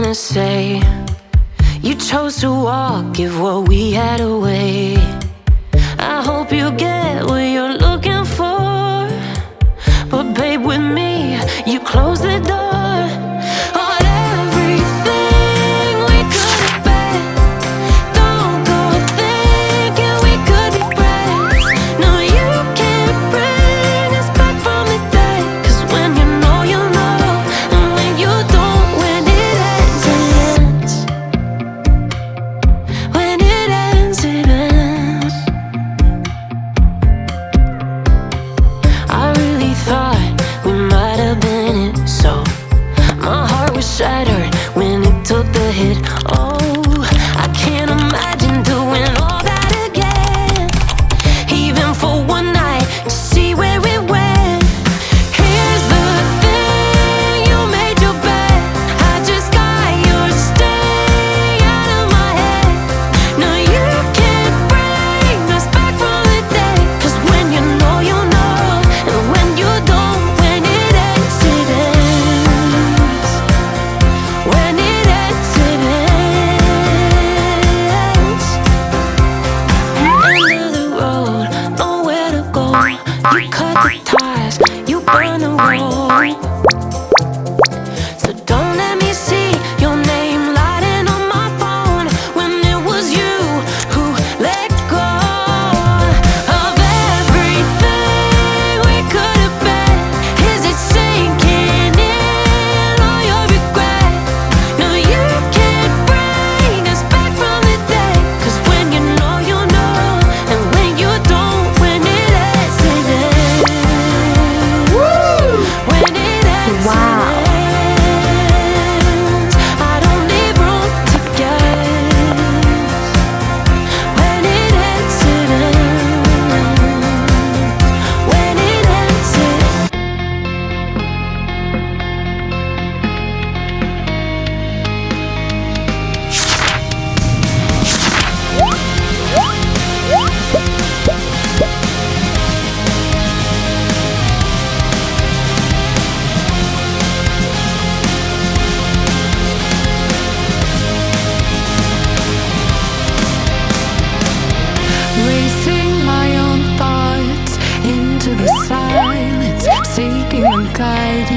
gonna say you chose to walk, give what we had away. I hope you get what you're looking for, but babe, with me, you close the door on everything we could have been. Don't go thinking we could be friends. No, you can't bring us back from the dead. 'Cause when you know, you know, and when you don't, when it ends, it ends. When it ends, it ends. I really thought we might have been it, so my heart was shattered when it took the hit. Oh, I can't imagine doing all that again, even for one night, to see where it went. Here's the thing, you made your bed, I just got your stay out of my head. No, you can't bring us back from the dead. 'Cause when you know, you know, and when you don't, when it ends, it ends. When it ends, it ends. End of the road, nowhere to go. You cut the ties, you burn the road. So don't let me see your name lighting on my phone when it was you who let go of everything we could have been. Is it sinking in all your regret? No, you can't bring us back from the dead. 'Cause when you know, you know, and when you don't, when it ends, it ends. When it ends, Wow. it ends. I don't leave room to guess. When it ends, it ends. When it ends, it Racing my own thoughts into the silence, seeking a guide